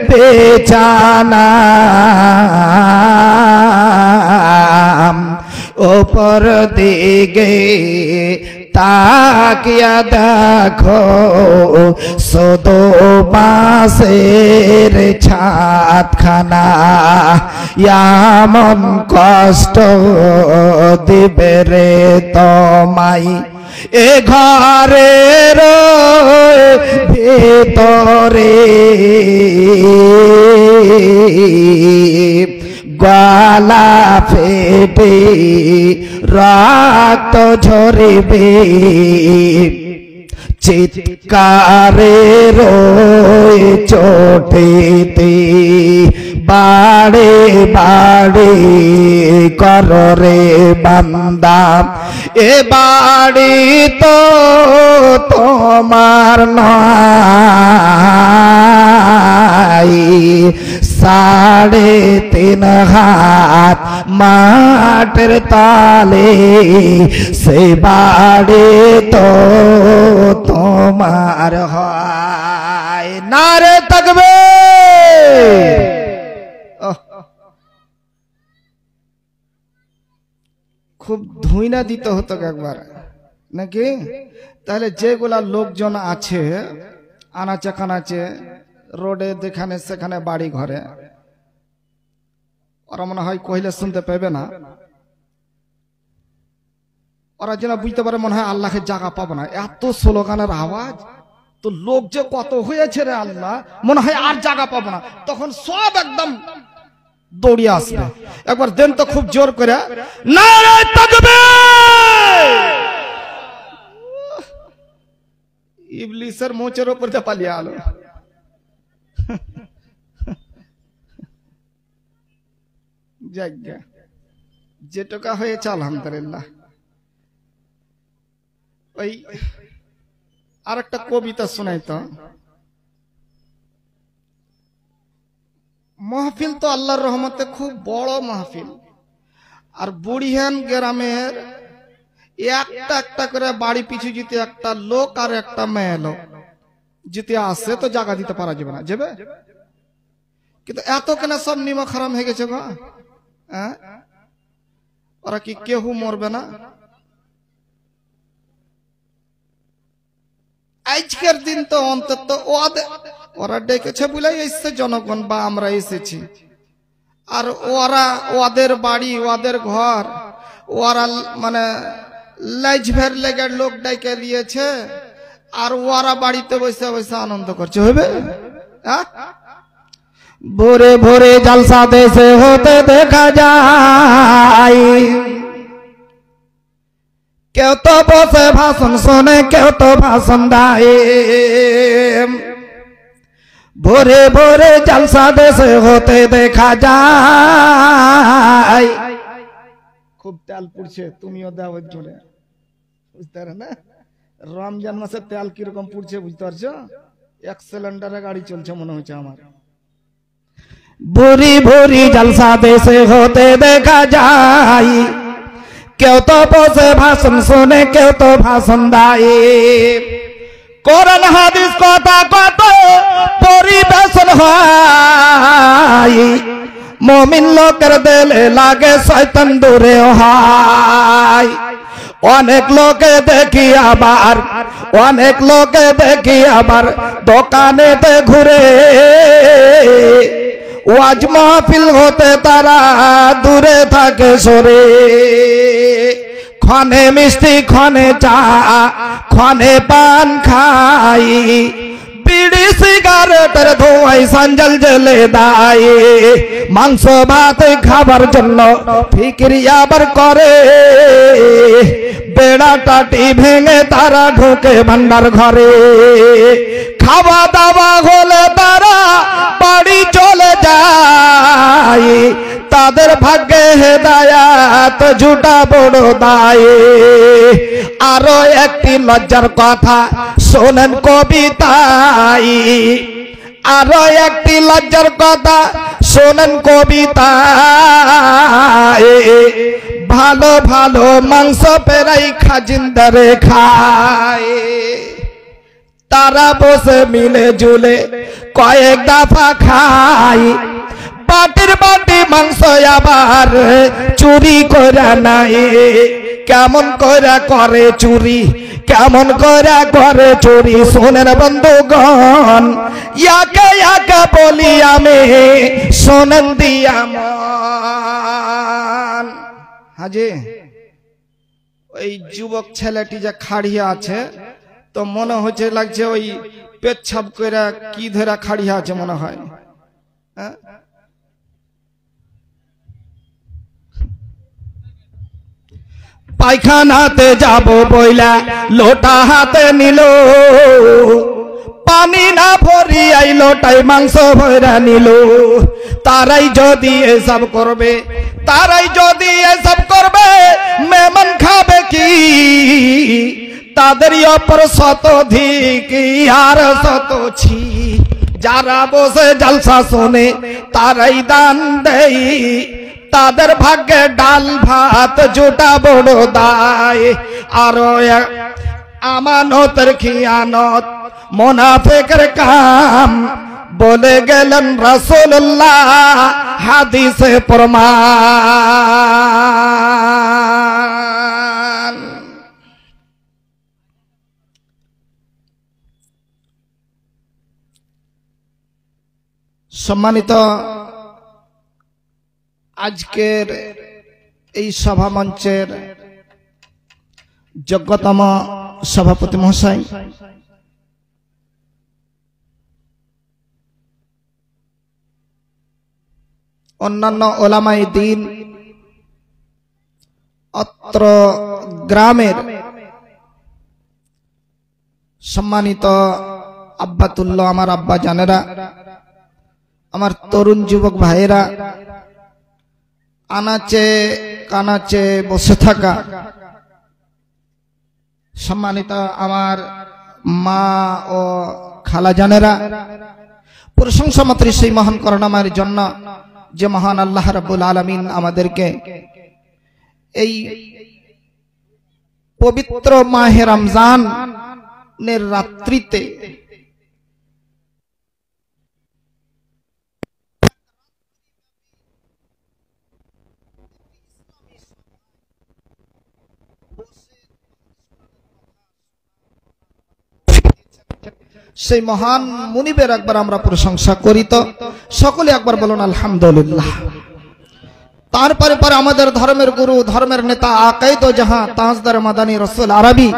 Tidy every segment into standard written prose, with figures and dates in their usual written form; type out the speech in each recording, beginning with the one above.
বেচানা ওপর দিকে তাকিয়া দেখো শুধু বাঁশের ছাদখানা এমন কষ্ট দিবে রে তোমায় এ ঘরের ভিতরে গলা ফেটে রক্ত ঝরিবে চিৎকারের চোটেতে বাড়ে বাড়ে কররে বান্দা এ বাড়ি তো তোমার নয় 3.5 হাত মাটির তলে সে বাড়ি তো তোমার হয় নারে তাকবীর খুব ধুইনা দিতে হতো একবার নাকি তাহলে যেগুলা লোকজন আছে আনাচে কানাচে রোডে যেখানে সেখানে বাড়ি ঘরে ওরা মনে হয় কইলে শুনতে পাবে না ওরা যেন বুঝতে পারে মনে হয় আল্লাহকে জায়গা পাবো না এত স্লোগানের আওয়াজ তো লোক যে কত হয়েছে রে আল্লাহ মনে হয় আর জায়গা পাবো না তখন সব একদম দৌড়িয়ে আসবে একবার দেন তো খুব জোর করে নারে তাকবীর ইবলিসের মোচের উপর দিয়ে পালিয়ে আলো যেটুকা হয়েছে আলহামদুলিল্লাহ ওই আরেকটা কবিতা শোনাই তো মাহফিল তো আল্লাহর রহমতে খুব বড় মাহফিল আর বুড়িহান গ্রামের একটা একটা করে বাড়ি পিছু যদি একটা লোক আর একটা মেয়ে লোক যদি আসে তো জায়গা দিতে পারা যাবে না যাবে কিন্তু এত কেন সব নিমক হারাম হয়ে গেছে গো ওরা কি কেউ মরবে না আজকের দিন তো অন্তত ওরা ডেকেছে বলে এসছে জনগণ বা আমরা এসেছি আর ওরা ওদের বাড়ি ওদের ঘর ওরা মানে লাইজভের লেগে লোক ডেকে দিয়েছে আর ওরা বাড়িতে বসে বসে আনন্দ করছে হবে ভোরে ভোরে জলসা দেশে হতে দেখা যায় কেউ তো বসে ভাষণ শোনে কেউ তো ভাষণ দেয় ভোরে ভোরে জলসা দেশে হতে দেখা যায় খুব তেল পুড়ছে তুমিও দাও জোরে বুঝতে পারো না রমজান মাসে তেল কিরকম পুড়ছে বুঝতে পারছো 1 সিলিন্ডারে গাড়ি চলছে মনে হচ্ছে আমার ভোরে ভোরে জলসা দেশে হতে দেখা যায় কেউ তো বসে ভাষণ শোনে কেউ তো ভাষণ দেয় কোরআন হাদিস কথা কত পরিবেশন হয় মুমিন লোকের দিলে লাগে শয়তান দূরে হয় অনেক লোকে দেখি আবার দোকানেতে ঘুরে ওয়াজ মাহফিল হতে তারা দূরে থাকে সরে ক্ষণে মিষ্টি ক্ষণে চা ক্ষণে পান খাই বিড়ি সিগারেটের ধোঁয়ায় সঞ্জল জ্বলে দেয় মাংস ভাত খাবার জন্য ফিকির আবার করে বেড়া টাটি ভেঙে তারা ঢোকে ভান্ডার ঘরে খাওয়া দাওয়া হলে তারা বাড়ি চলে যায় তাদের ভাগ্যে হেদায়াত জুটা বড় দায় আরো একটি লজ্জার কথা শোনেন কবিতায় আরো একটি লজ্জার কথা শোনেন কবিতায় ভালো ভালো মাংস পেরাই খাজিন্দারে খায় তারা বসে মিলে জুলে কয়েক দফা খাই বাটির বাটি মাংস আবার চুরি করে নাই কেমন করে করে চুরি কেমন করে করে চুরি শোনেন বন্ধুগণ ইয়াকে ইয়াকে বলি আমি শোনেন দিয়া মন হাজি ওই যুবক ছেলেটি যে খাড়িয়া আছে তো মনে হচ্ছে লাগছে ওই পেচ্ছাপ করে কি ধরে খাড়িয়া আছে মনে হয় হ্যাঁ পায়খানাতে যাব বইলা লোটা হাতে নিল পানি না ভরিয়াই লোটাই মাংস ভরা নিল তারাই যদি এসব করবে তারাই যদি এসব করবে মেমন খাবে কি তাদের অপর শতধিক আর শতছি যারা বসে জলসা শোনে তারাই দান দেই তাদের ভাগ্যে ডাল ভাত জোটা বড় দায় আর আমানতের খিয়ানত মুনাফিকের কাম বলে গেলেন রাসূলুল্লাহ হাদিসে প্রমাণ সম্মানিত আজকের এই সভা মঞ্চের যোগ্যতম সভাপতি মহাশয় অন্যান্য ওলামায়ে দ্বীন অত্র গ্রামের সম্মানিত আব্বাতুল্লাহ আমার আব্বা জানেরা আমার তরুণ যুবক ভাইয়েরা আনাচে কানাচে বসে থাকা সম্মানিত আমার মা ও খালা জানেরা প্রশংসা মাত্র সেই মহান করুণাময়ের জন্য যে মহান আল্লাহ রাব্বুল আলামিন আমাদেরকে এই পবিত্র মাহে রমজানের রাত্রিতে সেই মহান মুনিবের একবার আমরা প্রশংসা করি তো সকলে একবার বলুন আলহামদুলিল্লাহ। তারপরে পরে আমাদের ধর্মের গুরু ধর্মের নেতা আকাইদ জাহাঁ তাজদার মাদানী রাসূল আরবি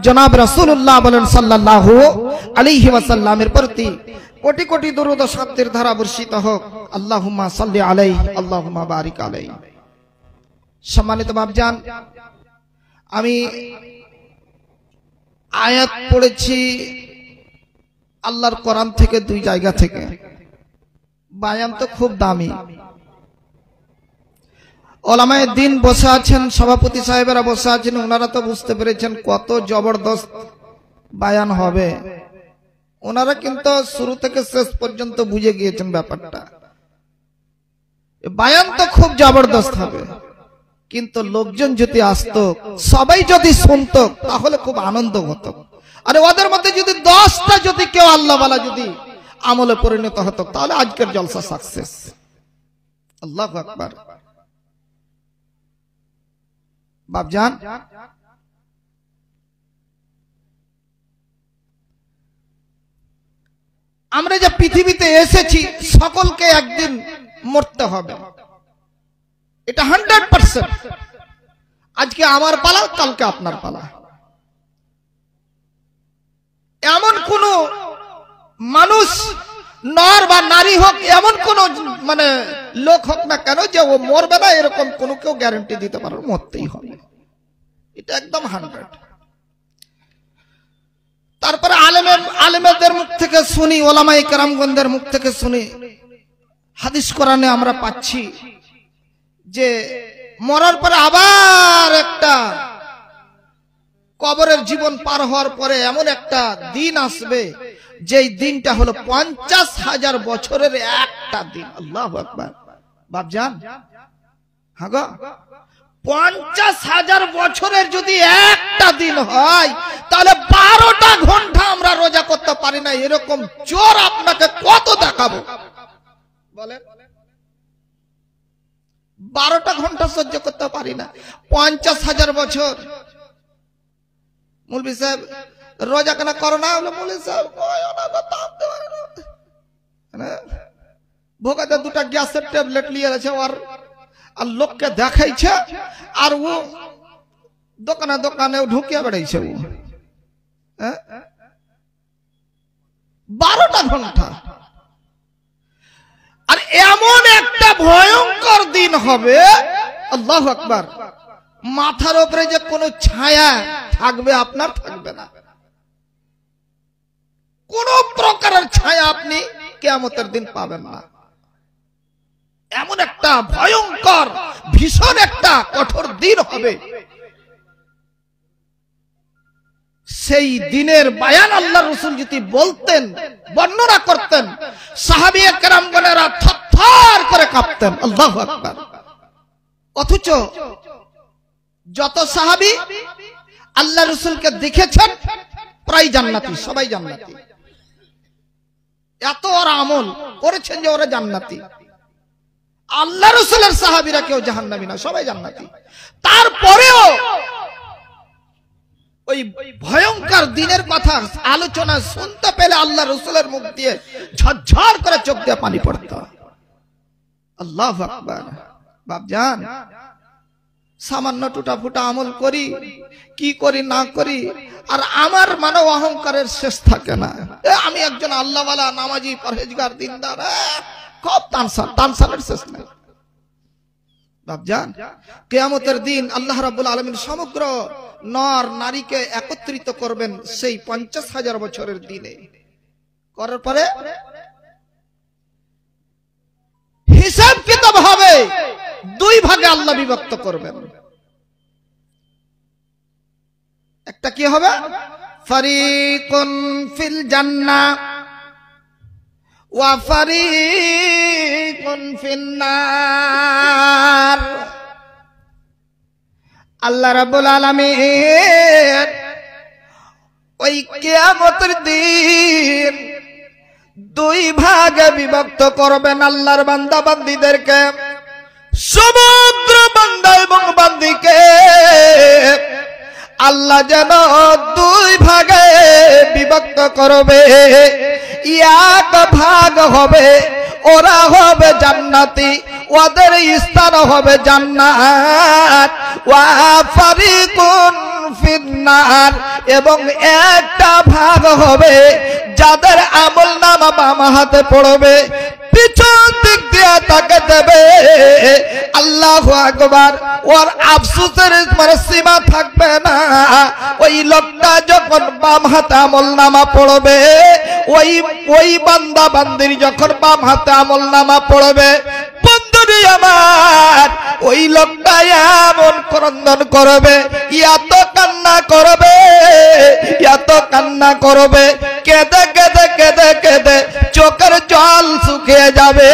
জনাব রাসূলুল্লাহ বলেন সাল্লাল্লাহু আলাইহি ওয়াসাল্লামের প্রতি কোটি কোটি দরুদ ও শান্তির ধারা বর্ষিত হোক। আল্লাহুম্মা সাল্লি আলাইহি আল্লাহুম্মা বারিক আলাইহি। সম্মানিত বাপজান, আমি আয়াত পড়েছি আল্লাহর কোরআন থেকে দুই জায়গা থেকে। বায়ান তো খুব দামি, ওলামায়ে দ্বীন বসে আছেন, সভাপতি সাহেবেরা বসে আছেন, ওনারা তো বুঝতে পেরেছেন কত জবরদস্ত বায়ান হবে। ওনারা কিন্তু শুরু থেকে শেষ পর্যন্ত বুঝে গিয়েছেন ব্যাপারটা। বায়ান তো খুব জবরদস্ত হবে, কিন্তু লোকজন যদি আসতো, সবাই যদি শুনতো, তাহলে খুব আনন্দ হতো। আরে ওদের মধ্যে যদি 10টা যদি কেউ আল্লাহওয়ালা যদি আমলে পরিণত হতো, তাহলে আজকের জলসা সাকসেস। আল্লাহু আকবার। বাপজান, আমরা যে পৃথিবীতে এসেছি সকলকে একদিন মরতে হবে, এটা 100%। আজকে আমার পালা, কালকে আপনার পালা। এমন কোন মানুষ, নর বা নারী হোক, এমন কোন মানে লোক হোক না কেন যে ও মরবে না, এরকম কোন কেউ গ্যারান্টি দিতে পারবে, মরতেই হবে, এটা একদম 100। তারপরে আলেমদের মুখ থেকে শুনি, ওলামায়ে কেরামগণদের মুখ থেকে শুনি, হাদিস কোরআনে আমরা পাচ্ছি যে মরার পরে আবার একটা কবরের জীবন পার হওয়ার পরে এমন একটা দিন আসবে, যেই দিনটা হলো 50,000 বছরের একটা দিন। আল্লাহু আকবার। বাপজান, হ্যাঁ গো, 50,000 বছরের যদি একটা দিন হয়, তাহলে 12টা ঘন্টা আমরা রোজা করতে পারি না, এরকম জোর আপনাকে কত দেখাবো বলেন? 12টা ঘন্টা সহ্য করতে পারি না। 50,000 বছর মৌলভী সাহেব রোজা কেন করো না? মৌলভী সাহেব ভোগাতে 2টা গ্যাসের ট্যাবলেট নিয়ে আছে আর লোককে দেখাইছে, আর ও দোকানে দোকানে ঢুকিয়ে বেড়াইছে। ও 12টা ঘন্টা। আর এমন একটা ভয়ঙ্কর দিন হবে, আল্লাহু আকবার, মাথার উপরে যে কোনো ছায়া থাকবে আপনার থাকবে না, কোন প্রকারের ছায়া আপনি কিয়ামতের দিন পাবেন না। এমন একটা ভয়ঙ্কর ভীষণ একটা কঠোর দিন হবে। সেই দিনের বয়ান আল্লাহ রাসূল যদি বলতেন, বর্ণনা করতেন, সাহাবীয়ে কেরামগণেরা থরথর করে কাঁপতেন। আল্লাহু আকবার। অথচ যত সাহাবী আল্লাহ রাসূলকে দেখেছেন প্রায় জান্নাতি, সবাই জান্নাতি। এত ওরা আমল করেছেন যে ওরা জান্নাতি। আল্লাহ রাসূলের সাহাবীরা কেউ জাহান্নামী না, সবাই জান্নাতি। তারপরেও ওই ভয়ঙ্কর দিনের কথা আলোচনা শুনতে পেলে আল্লাহ রাসূলের মুখ দিয়ে ঝরঝর করে চোখ দিয়ে পানি পড়তো। আল্লাহু আকবার। বাপজান, সামান্য টুটা ফুটা আমল করি, কি করি না করি, আর আমার মানব অহংকারের শেষ থাকে না। আমি একজন আল্লাহওয়ালা, নামাজি, পরহেজগার, দিনদার, খুব তানসানের শেষ নাই। বাপজান, কিয়ামতের দিন আল্লাহ রাব্বুল আলামিন সমগ্র নর নারীকে একত্রিত করবেন সেই 50,000 বছরের দিনে। করার পরে হিসাব কিতাব হবে, 2 ভাগে আল্লাহ বিভক্ত করবেন। একটা কি হবে? ফারিকুন ফিল জান্নাহ ওয়া ফারিকুন ফিন নার। আল্লাহ রাব্বুল আলামিন ওই কিয়ামতের দিন 2 ভাগে বিভক্ত করবেন আল্লাহর বান্দা বান্দীদেরকে। সমগ্র বান্দা এবং বান্দীকে আল্লাহ যেন 2 ভাগে বিভক্ত করবে। এক ভাগ হবে, ওরা হবে জান্নাতি, ওদের স্থান হবে জান্নাত। ওয়া ফারিকুন ফিন্নার, এবং একটা ভাগ হবে যাদের আমলনামা বাম হাতে পড়বে, পিছন দিক দিয়ে তাকে দেবে। আল্লাহু আকবার। ওর আফসোসের সীমা থাকবে না। ওই লোকটা যখন বাম হাতে আমলনামা পড়বে, ওই বান্দা বান্দির যখন বাম হাতে আমলনামা পড়বে, বন্ধুরি আমার, ওই লোকটা এমন ক্রন্দন করবে, এত কান্না করবে, এত কান্না করবে, কেঁদে কেঁদে কেঁদে কেঁদে চোখের জল শুকিয়ে যাবে,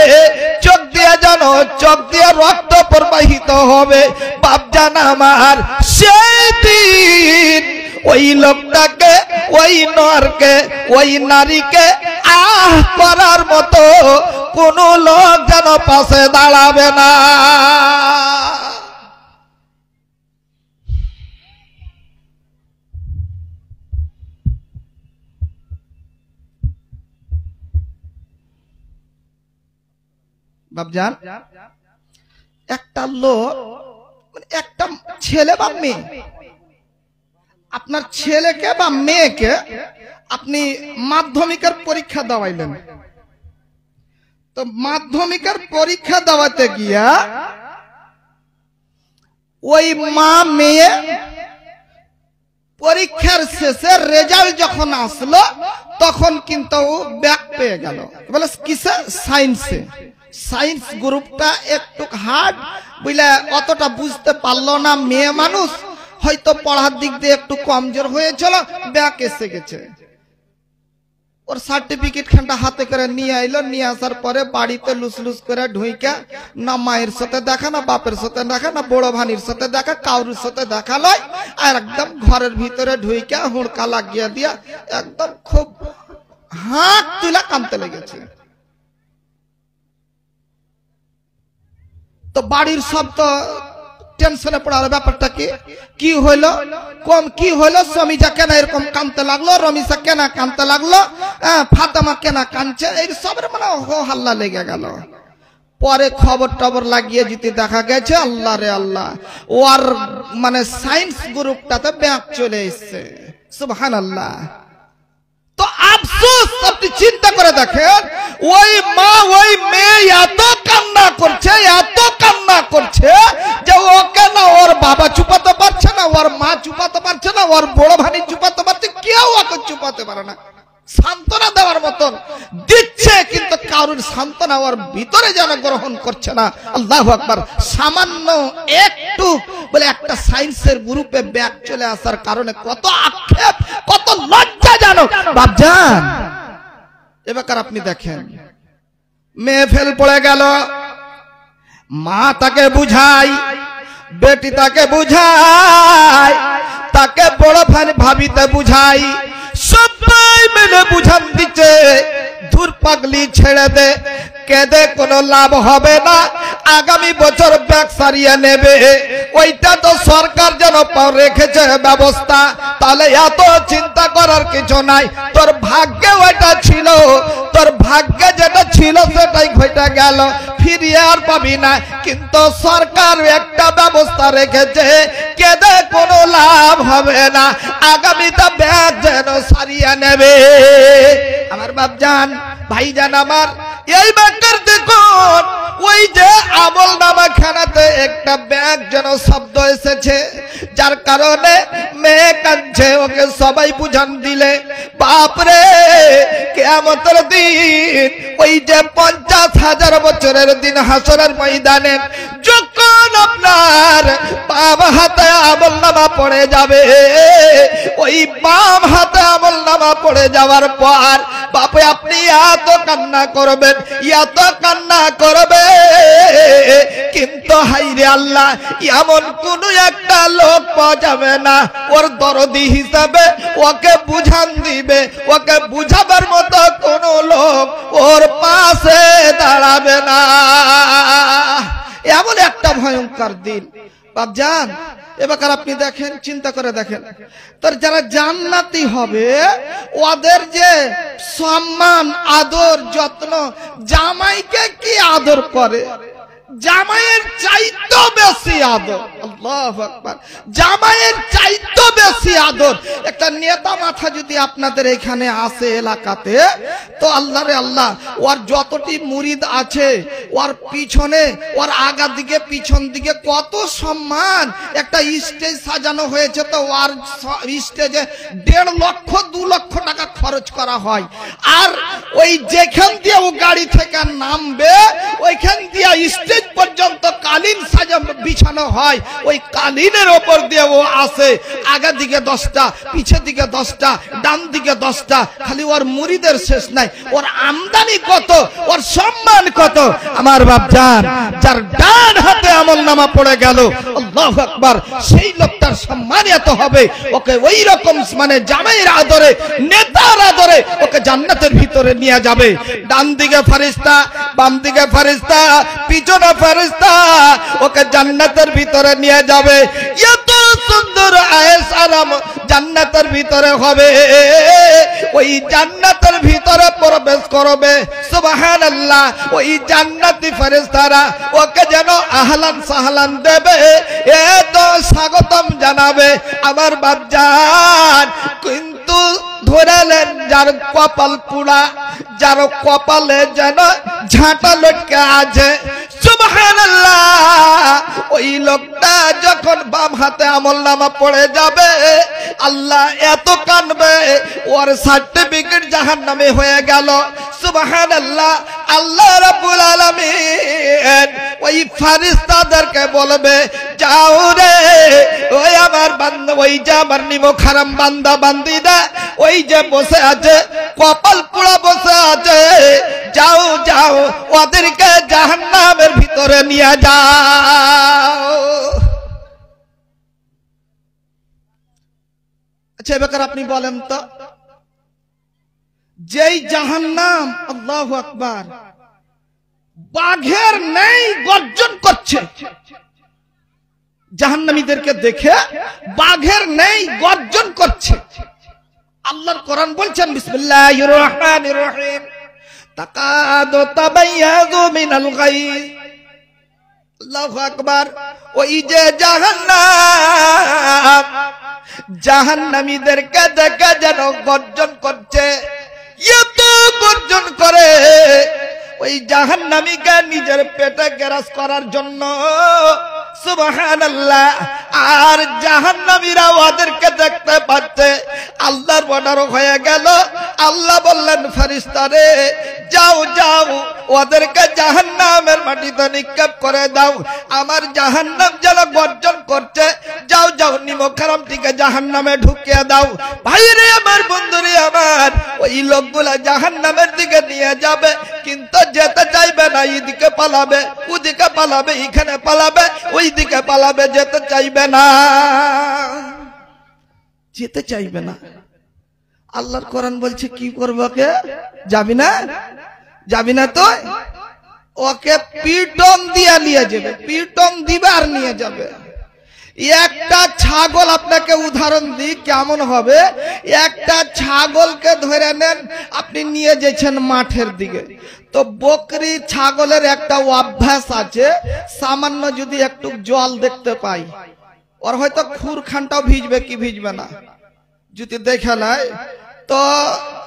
চোখ দিয়ে রক্ত প্রবাহিত হবে। বাপজান আমার, সেই দিন ওই লোকটাকে, ওই নরকে, ওই নারীকে আহ করার মতো কোন লোক যেন পাশে দাঁড়াবে না। বাপজান, একটা লোক, একটা ছেলে বা মেয়ে, আপনার ছেলেকে বা মেয়েকে আপনি মাধ্যমিকের পরীক্ষা দেওয়াইলেন, তো মাধ্যমিকের পরীক্ষা দেওয়াতে গিয়া ওই মা মেয়ে পরীক্ষার শেষে রেজাল্ট যখন আসলো তখন কিন্তু ব্যাক পেয়ে গেল। বলে কিসে? সায়েন্সে। সায়েন্স গ্রুপটা একটু হার্ড বুঝলে, অতটা বুঝতে পারলো না, মেয়ে মানুষ হয়তো পড়ার দিক দিয়ে একটু কমজোর হয়েছিল, ব্যাক এসে গেছে। ওর সার্টিফিকেট খানটা হাতে করে নিয়ে আইলো, নিয়ে আসার পরে বাড়িতে লুস করে ঢুইকা না মায়ের সাথে দেখা, না বাপের সাথে দেখা, না বড় ভানির সাথে দেখা, কাউরির সাথে দেখা লয়, আর একদম ঘরের ভিতরে ঢুইকা হুড়কা লাগিয়ে দিয়া একদম খুব হাত তুলা কাঁদতে লেগেছে। তো বাড়ির সব তো টেনশনে পড়ার ব্যাপারটা কি হইলো, কি হইলো, স্বামীজা কেন এরকম কাঁদতে লাগলো, রমিসা কেন কাঁদতে লাগলো, ফাতেমা কেন কাঁদছে, এই সবের মানে হো হাল্লা লেগে গেল। পরে খবর টবর লাগিয়ে যেতে দেখা গেছে আল্লাহ রে আল্লাহ, ওর মানে সায়েন্স গ্রুপটাতে ব্যাগ চলে এসছে। সুবহানাল্লাহ। তো আফসোস, আপনি চিন্তা করে দেখেন, ওই মা ওই মেয়ে এত কান্না করছে যে ওকে না ওর বাবা চুপাতে পারছে না, ওর মা চুপাতে পারছে না, ওর বড় ভাই চুপাতে পারছে, কেউ ওকে চুপাতে পারে না। সান্ত্বনা দেওয়ার মতন দিচ্ছে, কিন্তু কারোর সান্ত্বনা ওর ভিতরে যেন গ্রহণ করছে না। আল্লাহু আকবার। সামান্য একটু বলে একটা সায়েন্সের গ্রুপে ব্যাগ চলে আসার কারণে কত আক্ষেপ, কত লজ্জাজনক বাপজান। এবার আপনি দেখেন, মেয়ে ফেল পড়ে গেল, মা তাকে বুঝাই, বেটি তাকে বুঝায়, তাকে বড় ভাবিতে বুঝাই, সবাই মিলে বুঝান দিচ্ছে দূর পাগলি ছেড়ে দে, কেঁদে কোনো লাভ হবে না, আগামী বছর ব্যাগ সারিয়ে নেবে, ওইটা তো সরকার যেন রেখেছে ব্যবস্থা, তাহলে এত চিন্তা করার কিছু নাই, তোর ভাগ্যে ওইটা ছিল, তোর ভাগ্যে যেটা ছিল সেটাই ঘটে গেল, ফিরিয়ে আর পাবি না, কিন্তু সরকার একটা ব্যবস্থা রেখেছে, কেঁদে কোনো লাভ হবে না, আগামীতে ব্যাগ যেন সারিয়ে নেবে। আমার বাপজান, ভাইজান আমার, এই ব্যাগটার দেখুন, ওই যে আমল নামা খানাতে একটা ব্যাগ যেন শব্দ এসেছে, যার কারণে মেয়ে কাঁদছে, ওকে সবাই বুঝান দিলে, বাপরে কিয়ামতের দিন, ওই যে 50,000 বছরের দিন হাসরের ময়দানে যখন আপনার বাম হাতে আমল নামা পড়ে যাবে, ওই বাম হাতে আমল নামা পড়ে যাওয়ার পর বাপে আপনি এত কান্না করবেন, এত কান্না করবে, কিন্তু হাইরে আল্লাহ, এমন কোন একটা লোক পাওয়া যাবে না ওর দরদি হিসাবে, ওকে বুঝান দিবে, ওকে বুঝাবার মতো কোন লোক ওর পাশে দাঁড়াবে না। এমন একটা ভয়ঙ্কর দিন বাপজান। এবার আপনি দেখেন, চিন্তা করে দেখেন, তোর যারা জান্নাতি হবে ওদের যে সম্মান, আদর, যত্ন, জামাইকে কি আদর করে, জামাইয়ের চাইতো বেশি আদর। আল্লাহু আকবার। জামাইয়ের চাইতো বেশি আদর। একটা নেতা মাথা যদি আপনাদের এখানে আসে এলাকাতে, তো আল্লাহ রে আল্লাহ, ওর যতটি মুরিদ আছে, ওর পিছনে, ওর আগা দিকে পিছন দিকে কত সম্মান। একটা স্টেজ সাজানো হয়েছে, তো ওর স্টেজে 1.5 লক্ষ 2 লক্ষ টাকা খরচ করা হয়, আর ওই যেখান দিয়ে ও গাড়ি থেকে নামবে ওইখান দিয়ে স্টেজ পর্যন্ত কালীন সাজা বিছানো হয়, ওই কালীনের ওপর দিয়ে ও আসে, আগা দিকে 10টা, পিছে দিকে 10টা, ডান দিকে 10টা, খালি ওর মুরিদের শেষ নাই। ওর আমদানি কত, ওর সম্মান কত। আমার বাপজান, যার ডান হাতে আমল নামা পড়ে গেল, আল্লাহু আকবার, সেই লোকটার সম্মান এত হবে, ওকে ওই রকম মানে জামাইয়ের আদরে, নেতার আদরে ওকে জান্নাতের ভিতরে নিয়ে যাবে। ডান দিকে ফেরেশতা, বাম দিকে ফেরেশতা, পিছনে ফেরেশতা, ওকে জান্নাতের ভিতরে নিয়ে যাবে। এত সুন্দর আয়েশ আরাম জান্নাতের ভিতরে হবে, ওই জান্নাতের ভিতরে প্রবেশ করবে। সুবহানাল্লাহ। ওই জান্নাতি ফেরেশতারা ওকে যেন আহলান সাহলান দেবে, এত স্বাগতম জানাবে। আমার বাপজান, কিন্তু ধরেলেন যার কপাল পুরা, যার কপালে যেন ঝাঁটা লটকে আছে, সুবহানাল্লাহ, ওই লোকটা যখন বাম হাতে আমলনামা পড়ে যাবে, আল্লাহ এত কাঁদবে, ওর সার্টিফিকেট জাহান্নামে হয়ে গেল। সুবহানাল্লাহ। আল্লাহ রাব্বুল আলামিন ওই ফেরেশতাদেরকে বলবে, যাও রে, ওই আমার বান্দা, ওই যে আমার নিমক হারাম বান্দা বান্দিরা, ওই যে বসে আছে কপাল পোড়া বসে আছে, যাও যাও ওদেরকে জাহান্নামের ভিতরে নিয়ে যাও। আচ্ছা এবার আপনি বলেন তো, যেই জাহান্নাম আল্লাহু আকবার বাঘের নেই গর্জন করছে, জাহান্নামীদেরকে দেখে বাঘের নেই গর্জন করছে। আল্লাহর কোরআন বলছেন বিসমিল্লাহির রহমানির রহিম, তাকাদু তাবাইয়াযু মিনাল গায়জ। আল্লাহু আকবার। ওই যে জাহান্নাম জাহান্নামীদেরকে দেখে যেন গর্জন করছে, এত গর্জন করে ওই জাহান্নামীকে নিজের পেটে গ্রাস করার জন্য। সুবহানাল্লাহ। আর জাহান্নামীরা ওদেরকে দেখতে পাচ্ছে, আল্লাহর অর্ডার হয়ে গেল। আল্লাহ বললেন ফেরেশতারে যাও যাও ওদেরকে জাহান্নামের মাটিতে নিক্ষেপ করে দাও। আমার জাহান্নাম যেন গর্জন করছে, যাও যাও নিমখারামটিকে জাহান্নামে ঢুকিয়ে দাও। ভাইরে আমার, বন্ধুরে আমার, ওই লোকগুলা জাহান্নামের দিকে নিয়ে যাবে, কিন্তু যেতে চাইবে না। এইদিকে পালাবে, ওদিকে পালাবে, এখানে পালাবে, ওই দিকে পালাবে, যেতে চাইবে না, যেতে চাইবে না। আল্লাহর কোরআন বলছে কি করবো, কে যাবি না, যাবি না তো ওকে পিটন দিয়ে নিয়ে যাবে, পিটন দিবে আর নিয়ে যাবে। একটা ছাগল আপনাকে উদাহরণ দিই কেমন হবে। একটা ছাগলকে ধরে নেন, আপনি নিয়ে যাচ্ছেন মাঠের দিকে, তো বকরি ছাগলের একটা অভ্যাস আছে, সামান্য যদি একটু জল দেখতে পাই, ওর হয়তো খুরখানটাও ভিজবে কি ভিজবে না, যদি দেখে নাই তো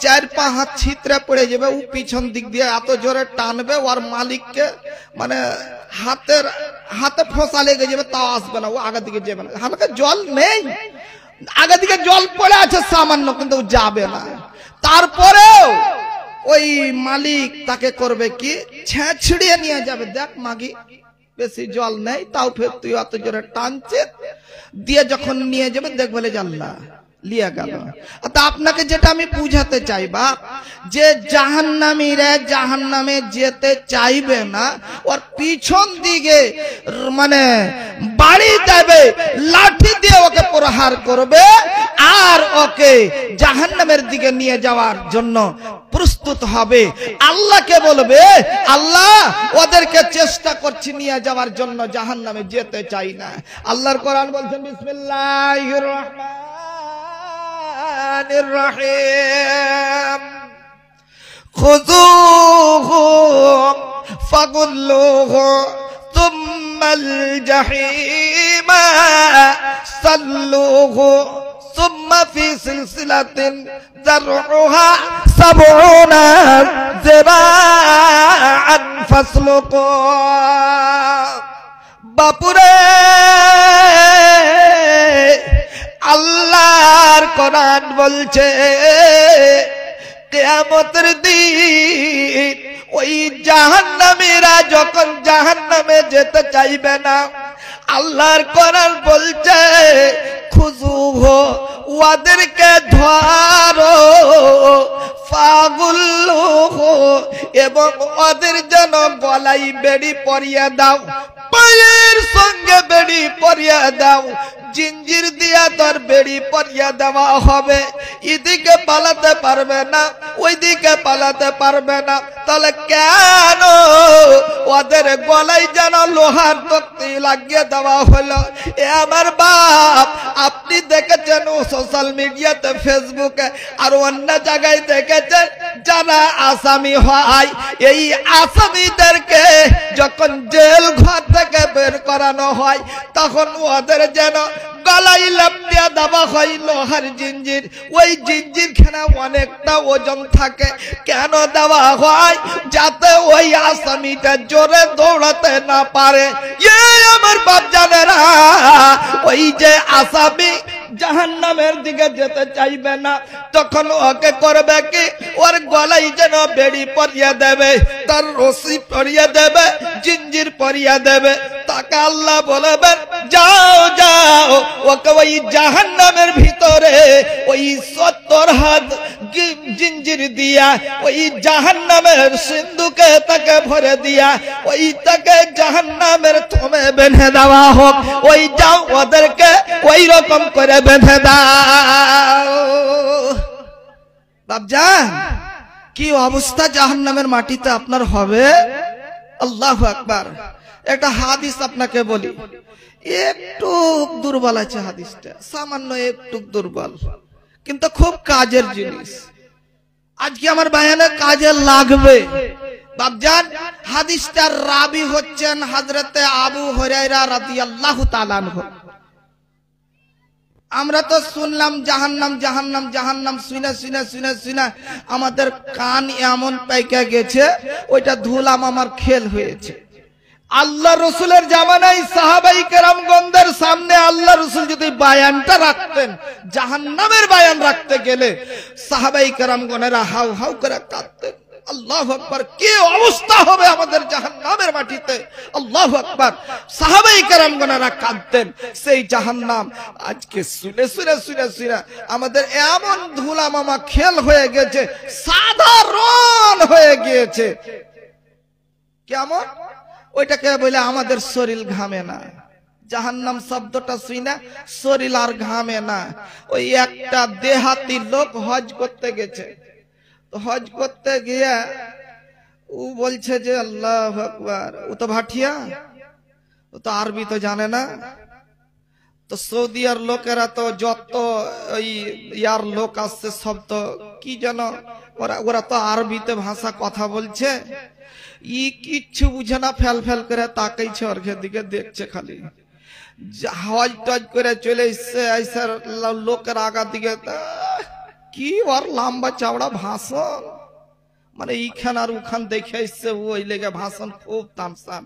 4-5 হাত ছিতরে পড়ে যাবে। ও পিছন দিক দিয়ে এত জোরে টানবে, ওর মালিককে মানে হাতে ফোঁসা লেগে যাবে, তাও আসবে না, ও আগে দিকে যাবে না। হালকা জল নেই, আগে দিকে জল পড়ে আছে সামান্য, কিন্তু ও যাবে না। তারপরেও ওই মালিক তাকে করবে কি, ছেঁচড়িয়ে নিয়ে যাবে। দেখ মাগি বেশি জল নেই, তাও ফের তুই অত জোরে টানছে দিয়ে যখন নিয়ে যাবে, দেখ বলে জানলা লিয়া গেল। তা আপনাকে যেটা আমি বুঝাতে চাই বাপ, যে জাহান্নামীরা জাহান্নামে যেতে চাইবে না, ওর পিছন দিকে মানে বাড়ি দেবে, লাঠি দিয়ে ওকে প্রহার করবে, আর ওকে জাহান্নামের দিকে নিয়ে যাওয়ার জন্য প্রস্তুত হবে। আল্লাহকে বলবে আল্লাহ ওদেরকে চেষ্টা করছি নিয়ে যাওয়ার জন্য, জাহান্নামে যেতে চাই না। আল্লাহর কোরআন বলছেন বিসমিল্লাহির রহমানির রহিম, খুযূহু ফাগুল্লুহু সুম্মাল জাহিমা সাল্লুহু সুম্মা ফি সিলসিলাতিন যারউহা 70 যিরাআন ফাসলুকু। বাপুরে আল্লাহর কোরআন বলছে কিয়ামতের দিন ওই জাহান্নামীরা যখন জাহান্নামে যেতে চাইবে না, আল্লাহর কোরআন বলছে খুযূহু ওদেরকে ধরো, ফাগুল্লুহু এবং ওদের যেন গলায় বেড়ি পরিয়ে দাও, পায়ের সঙ্গে বেড়ি পরিয়ে দাও, জিঞ্জির দিয়া তোর বেড়ি পরিয়ে দেওয়া হবে। এদিকে পালাতে পারবে না, ওইদিকে পালাতে পারবে না। তাহলে কেন ওদের গলায় যেন লোহার তক্তি লাগিয়ে দেওয়া হলো? এ আমার বাপ, আপনি দেখেছেন সোশ্যাল মিডিয়াতে, ফেসবুকে আর অন্য জায়গায় দেখেছেন, যারা আসামি হয় এই আসামিদেরকে যখন জেল ঘর থেকে বের করানো হয়, তখন ওদের যেন গলায় লাফিয়ে দেওয়া হয় লোহার জিঞ্জির। ওই জিঞ্জির খানা অনেকটা ওজন থাকে। কেন দেওয়া হয়? যাতে ওই আসামিটা জোরে দৌড়াতে না পারে। আমার বাপ জানেরা, ওই যে আসামি জাহান্নামের দিকে যেতে চাইবে না, তখন ওকে করবে কি, ওর গলায় যেন বেড়ি পরিয়ে দেবে, তার রশি পরিয়ে দেবে, জিঞ্জির পরিয়ে দেবে। তাকে আল্লাহ বলবেন যাও যাও ওকে ওই জাহান্নামের ভিতরে ওই 70 হাত জিঞ্জির দিয়া ওই জাহান্নামের সিন্ধুকে তাকে ভরে দিয়া ওই তাকে জাহান্নামের থমে বেঁধে দেওয়া হোক। ওই যাও ওদেরকে ওই রকম করে বেঁধে দাও। বাপজান কি অবস্থা জাহান্নামের মাটিতে আপনার হবে। আল্লাহু আকবার। একটা হাদিস আপনাকে বলি, একটু দুর্বল আছে হাদিসটা, সামান্য একটু দুর্বল, কিন্তু খুব কাজের জিনিস। আজকে আমার বায়ানে কাজে লাগবে। বাপজান হাদিসটার রাবি হচ্ছেন হযরতে আবু হুরায়রা রাদিয়াল্লাহু তাআলা আনহু। আমরা তো শুনলাম জাহান্নাম জাহান্নাম জাহান্নাম, শুনে শুনে শুনে শুনে আমাদের কান এমন পাইকা গেছে, ওইটা ধুলাম আমার খেল হয়েছে। আল্লাহ রসুলের জামানায় সাহাবাই কেরামগণদের সামনে আল্লাহ রসুল যদি বায়ানটা রাখতেন, জাহান্নামের বায়ান রাখতে গেলে সাহাবাই কেরামগণেরা হাউ হাউ করে কাঁদতেন। আল্লাহু আকবার। কি অবস্থা হবে আমাদের জাহান্নামের মাটিতে। আল্লাহু আকবার। সাহাবায়ে কেরামগণেরা কাঁদতেন। সেই জাহান্নাম আজকে শুনে শুনে শুনে শুনে আমাদের এমন ধুলা মামা খেল হয়ে গেছে, সাধারণ হয়ে গিয়েছে। কেমন? ওইটাকে বলে আমাদের শরীর ঘামে না। জাহান্নাম শব্দটা শুনে শরীর আর ঘামে না। ওই একটা দেহাতি লোক হজ করতে গেছে, হজ করতে গিয়ে ও বলছে যে আল্লাহু আকবার। ও তো ভাটিয়া, ও তো আরবি তো জানে না। তো সৌদি আর লোকেরা তো যত ওই ইয়ার লোক আসছে সব তো কি যেন ওরা তো আরবিতে ভাষা কথা বলছে। ই কিচ্ছু বুঝে না, ফেল ফেল করে তাকাইছে ওর দিকে, দেখছে খালি। হজ টজ করে চলে এসছে, আইসার লোকের আগা দিকে কি ওর লম্বা চাওড়া ভাষণ, মানে এইখান আর ওখান দেখে এসছে ওই লেগে ভাষণ খুব তামসান।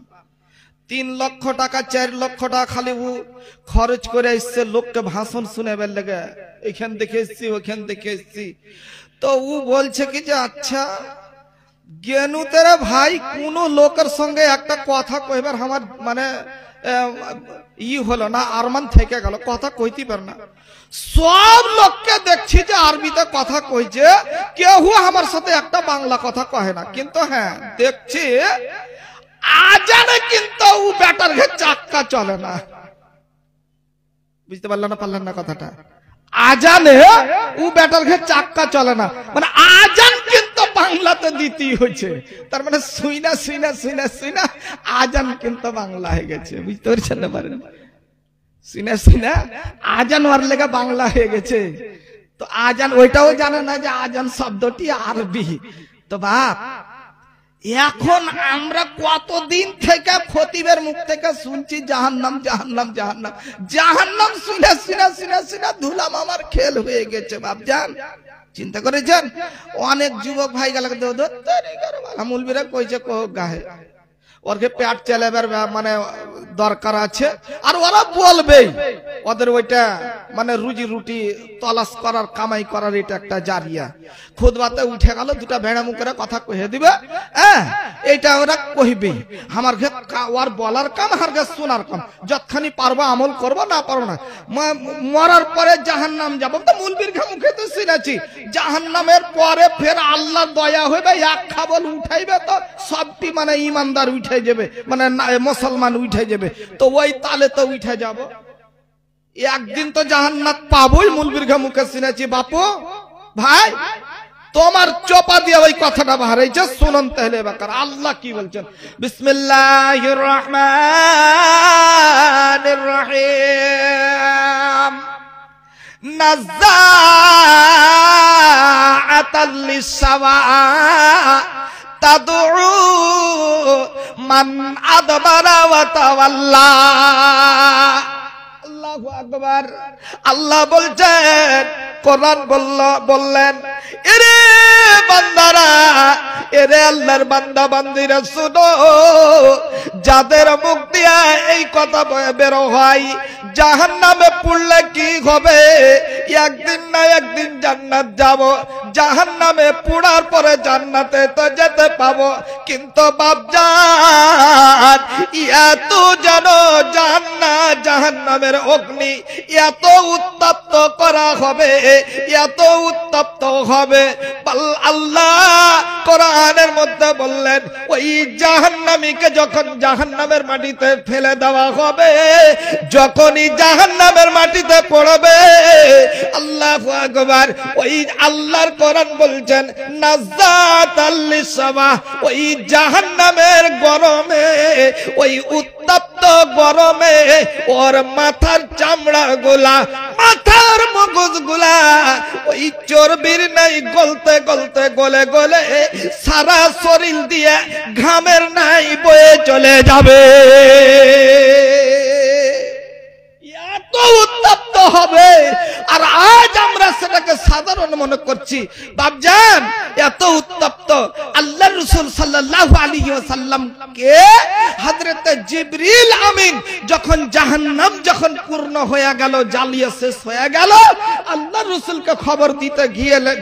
3 লক্ষ টাকা 4 লক্ষ টাকা খালি ও খরচ করে এসছে লোককে ভাষণ শুনেবার লেগে। এইখান দেখে এসছি ওইখান দেখে এসছি। তো ও বলছে কি যে আচ্ছা জ্ঞানু তেরা ভাই, কোন লোকের সঙ্গে একটা কথা কইবার আমার মানে ই হলো না, আরমান থেকে গেল, কথা কইতে পার না। সব লোককে দেখছি যে আরবিতে কথা কইছে, কেউ আমার সাথে একটা বাংলা কথা কহে না। কিন্তু হ্যাঁ দেখছি আজানে কিন্তু ও ব্যাটার ঘে চাক্কা চলে না। বুঝতে পারলেন না পারলেন না কথাটা? আজানে ও ব্যাটার ঘে চাক্কা চলে না, মানে আজান কিন্তু বাংলাতে দিতেই হয়েছে। তার মানে শুইনা শুইনা শুইনা শুইনা আজান কিন্তু বাংলা হয়ে গেছে। বুঝতে পারছেন না? পারেন শুনে শুনে আজান ওর লেগে বাংলা হয়ে গেছে। তো আজান ওইটাও জানে না যে আজান শব্দটি আরবি। তো বাপ এখন আমরা কতদিন থেকে খতিবের মুখ থেকে শুনছি জাহান্নাম জাহান্নাম জাহান্নাম জাহান্নাম, শুনে শুনে শুনে শুনে ধুলাম আমার খেল হয়ে গেছে। বাপজান চিন্তা করেছেন? অনেক যুবক ভাই গেল মুলবিরা কইছে গায়ে ওরকে পেট চালাবার মানে দরকার আছে, আর ওরা বলবে ওদের ওইটা মানে রুজি রুটি তলাশ করার কামাই করার এটা একটা জারিয়া। খুদবাতে উঠে গেল, দুটা ভেড়া মুখের কথা কহে দিবে, হ্যাঁ এটা ওরা কইবে। আমার ঘে ওর বলার কাম, আর ঘে শোনার কাম। যতখানি পারবো আমল করবো, না পারবো না। মরার পরে জাহান্নাম যাবো, তো মুলবির ঘে মুখে তো শুনেছি জাহান্নামের পরে ফের আল্লাহ দয়া হইবে, এক খাবল উঠাইবে তো সবটি মানে ইমানদার উঠে যাবে, মানে মুসলমান উঠে যাবে। তো ওই তালে তো উঠে যাব, একদিন তো জাহান্নাত পাবোই। মুলবির ঘে মুখে শুনেছি। বাপু ভাই তোমার চোপা দিয়ে ওই কথাটা বাহারাইছে, শুনুন তাহলে বেকার আল্লাহ কি বলছেন। বিসমিল্লাহির রহমানির রহিম। নাযাআতাল লিসওয়া তাদউ মান আদবারা ওয়া তাওয়াল্লা। আল্লাহু আকবার। আল্লাহ বলছেন, কোরআন বললেন, এরে বান্দারা, এরে আল্লাহর বান্দা বান্দিরা শুনো, যাদের মুখ দিয়া এই কথা বের হয় জাহান্নামে পড়লে কি হবে, একদিন না একদিন জান্নাত যাব, জাহান্নামে পড়ার পরে জান্নাতে তো যেতে পাবো, কিন্তু বাপজান এত যেন জাহান্নামের অগ্নি এত উত্তপ্ত করা হবে, এত উত্তপ্ত হবে। আল্লাহ কোরআনের মধ্যে বললেন ওই জাহান্নামীকে যখন জাহান্নামের মাটিতে ফেলে দেওয়া হবে, যখনই জাহান্নামের মাটিতে পড়বে, আল্লাহু আকবার, ওই আল্লাহর কোরআন বলছেন নাযাতাল লিসাবা, ওই জাহান্নামের গরমে, ওই উত্তপ্ত গরমে ওর মাথার চামড়া গুলা, মাথার মগজ গুলা ওই চর্বির নাই গলতে গলতে গলে গলে সারা শরীর দিয়ে ঘামের নাই বয়ে চলে যাবে, এত উত্তপ্ত হবে। আর আজ আমরা সেটাকে সাধারণ মনে করছি। বাপজান এত উত্তপ্ত আল্লাহর রাসূল সাল্লাল্লাহু আলাইহি ওয়াসাল্লাম কে হযরত জিবরিল আমিন যখন জাহান্নাম যখন পূর্ণ হয়ে গেল, জ্বালিয়ে শেষ হয়ে গেল, আল্লাহর রাসূলকে খবর দিতে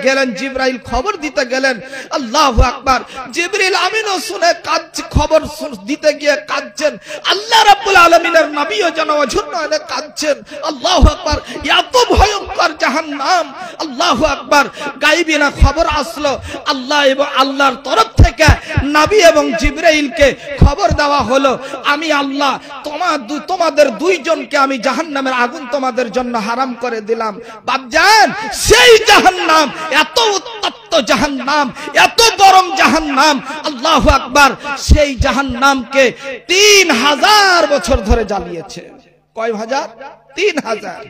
গেলেন, জিবরাইল খবর দিতে গেলেন। আল্লাহু আকবার, জিবরিল আমিনও শুনে কাঁদছে, খবর দিতে গিয়ে কাঁদছেন। আল্লাহ রাব্বুল আলামিনের নবীও যেন অঝন্যে কাঁদছেন। আল্লাহু আকবার, এত ভয়ঙ্কর জাহান্নাম। আল্লাহু আকবার, গায়বিনা খবর আসলো, আল্লাহ এবং আল্লাহর তরফ থেকে নবী এবং জিবরাইলকে খবর দেওয়া হলো, আমি আল্লাহ তোমাদের দুইজনকে আমি জাহান্নামের আগুন তোমাদের জন্য হারাম করে দিলাম। বাপজান সেই জাহান্নাম, এত উত্তপ্ত জাহান্নাম, এত গরম জাহান্নাম, আল্লাহু আকবার, সেই জাহান্নামকে 3000 বছর ধরে জ্বালিয়েছে। কয় হাজার? 3000।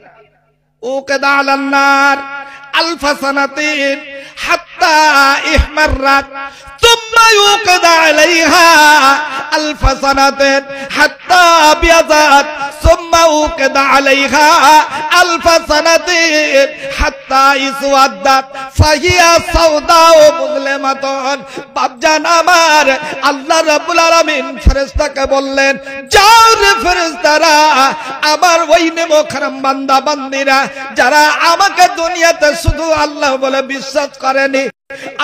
উকদা আলান নার আলফা সানাতিন হাত্তা ইহমাররাত সুম্মা ইউকদা আলাইহা আলফা সানাতিন হাত্তা বিয়াযাত সুম্মা ইউকদা আলাইহা আলফা সানাতিন হাত্তা ইসওয়াদাত ফাহিয়া সাওদাউ মুজলিমাতুন। বাপজান আমার, আল্লাহ রাব্বুল আলামিন ফেরেশতাকে বললেন, যাও রে ফেরেশতারা, আমার ওই নেমখারাম বান্দা বান্দিরা যারা আমাকে দুনিয়াতে শুধু আল্লাহ বলে বিশ্বাস করেনি,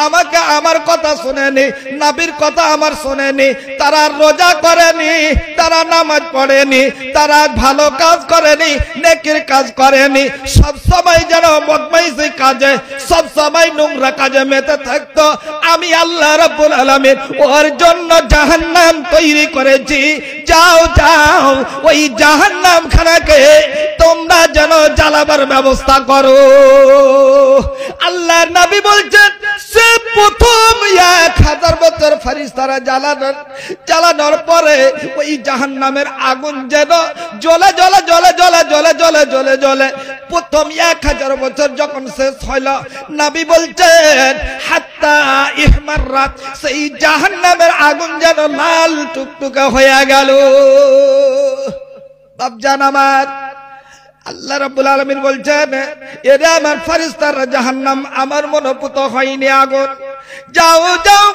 আমাকে আমার কথা শুনেনি, নবীর কথা আমার শুনেনি, তারা রোজা করেনি, তারা নামাজ পড়েনি, তারা ভালো কাজ করেনি, নেকির কাজ করেনি, সব সময় যেন বদমাইশি কাজে, সব সময় নোংরা কাজে মেতে থাকতো, আমি আল্লাহ রাব্বুল আলামিন ওর জন্য জাহান্নাম তৈরি করেছি। যাও যাও, ওই জাহান্নাম খানাকে তোমরা যেন জ্বালাবার ব্যবস্থা করো। আল্লাহর নবী বলছেন, সে প্রথম 1000 বছর ফেরেশতারা জ্বালানোর পরে ওই জাহান্নামের আগুন যেন জ্বলে জ্বলে জ্বলে জ্বলে জ্বলে জ্বলে জ্বলে জ্বলে প্রথম 1000 বছর যখন শেষ হইল, নবী বলছেন হাত্তা ইহমাররাত, সেই জাহান্নামের আগুন যেন লাল টুকটুকে হয়ে গেল। বাপজান আমার, আল্লাহ রাব্বুল আলামিন বলছেন, এরা আমার ফেরেশতারা জাহান্নাম আমার মনোপুত হয়নি আগুন, যাও যাও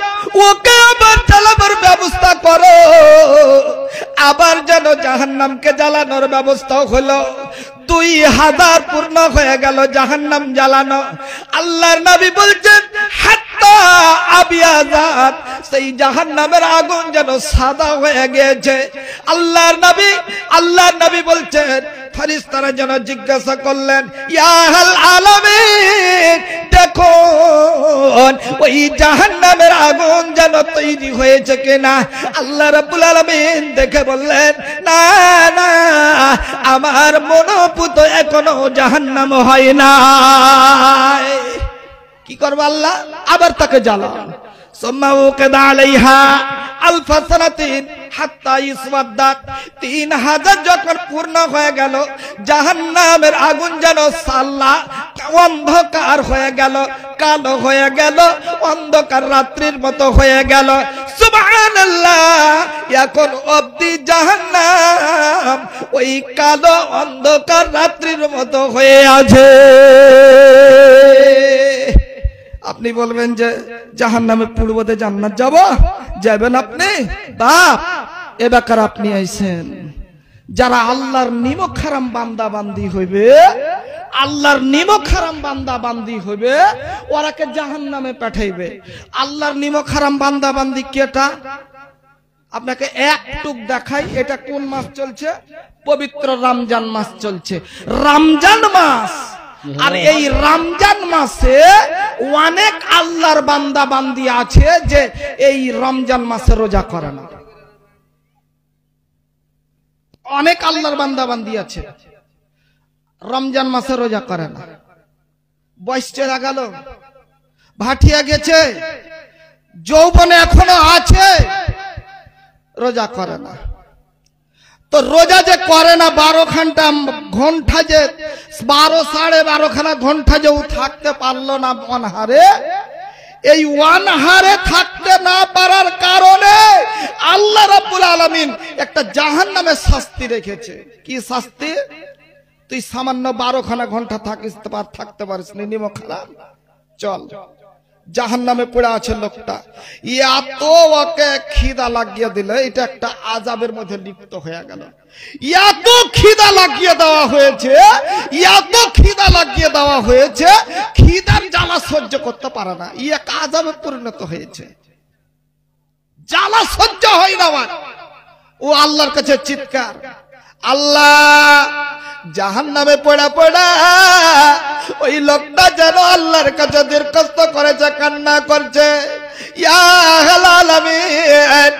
ওকে আবার জ্বালাবার ব্যবস্থা করো। আবার যেন জাহান্নামকে জ্বালানোর ব্যবস্থা হলো। 2000 পূর্ণ হয়ে গেল জাহান্নাম জ্বালানো। আল্লাহর নবী বলছেন হাত্তা আবিয়াযাত, সেই জাহান্নামের আগুন যেন সাদা হয়ে গিয়েছে। আল্লাহর নবী বলছেন, ফেরেশতারা যেন জিজ্ঞাসা করলেন, ইয়া আল আলামিন, দেখো ওই জাহান্নামের আগুন যেন তৈরি হয়েছে কিনা। আল্লাহ রাব্বুল আলামিন দেখে বললেন, না না, আমার মনোপুত এখনো জাহান্নাম হয় না। কি করবে আল্লাহ? আবার তাকে জ্বালান। সুম্মা উকদা আলাইহা আলফা সানাতিন হাত্তা ইসওয়াদাত, 3000 যখন পূর্ণ হয়ে গেল, জাহান্নামের আগুন যেন সাল্লা অন্ধকার হয়ে গেল, কালো হয়ে গেল, অন্ধকার রাত্রির মতো হয়ে গেল। সুবহানাল্লাহ, এখন অবধি জাহান্নাম ওই কালো অন্ধকার রাত্রির মতো হয়ে আছে। আপনি বলবেন যে জাহান্নামে পূর্বতে জান্নাত যাব, যাবেন আপনি বাপ? এ বেকার আপনি আইছেন। যারা আল্লাহর নিমক হারাম বান্দা বান্দি হইবে, আল্লাহর নিমক হারাম বান্দা বান্দি হইবে, ওরাকে জাহান্নামে পাঠাইবে। আল্লাহর নিমক হারাম বান্দা বান্দি কেটা? আপনাকে একটুক দেখাই। এটা কোন মাস চলছে? পবিত্র রমজান মাস চলছে, রমজান মাস। আর এই রমজান মাসে অনেক আল্লাহর বান্দা বান্দি আছে যে এই রমজান মাসে রোজা করে না। অনেক আল্লাহর বান্দা বান্দি আছে রমজান মাসে রোজা করে না। বয়স চলে গেল, ভাটিয়া গেছে, যৌবনে এখনো আছে, রোজা করে না। তো রোজা যে করে না 12 ঘন্টা যে 12 সাড়ে 12 খানা ঘন্টা যে ও থাকতে পারলো না অনহারে, এই অনহারে থাকতে না পারার কারণে আল্লাহ রাব্বুল আলামিন একটা জাহান্নামের শাস্তি রেখেছে। কি শাস্তি? তুই সামান্য 12 খানা ঘন্টা থাকতে পারিস নি, নিমক হারাম, চল জাহান্নামে পড়ে আছে লোকটা। এত ওকে খিদা লাগিয়ে দিলে, এটা একটা আযাবের মধ্যে লিপ্ত হয়ে গেল। এত খিদা লাগিয়ে দেওয়া হয়েছে, এত খিদা লাগিয়ে দেওয়া হয়েছে, খিদার জ্বালা সহ্য করতে পারে না, এক আযাবে পরিণত হয়েছে। জ্বালা সহ্য হয় না, ও আল্লাহর কাছে চিৎকার, আল্লাহ জাহান্নামে পড়া পড়া ওই লোকটা যেন আল্লাহর কাছে দরখাস্ত করেছে, কান্না করছে, ইয়া আলামিন,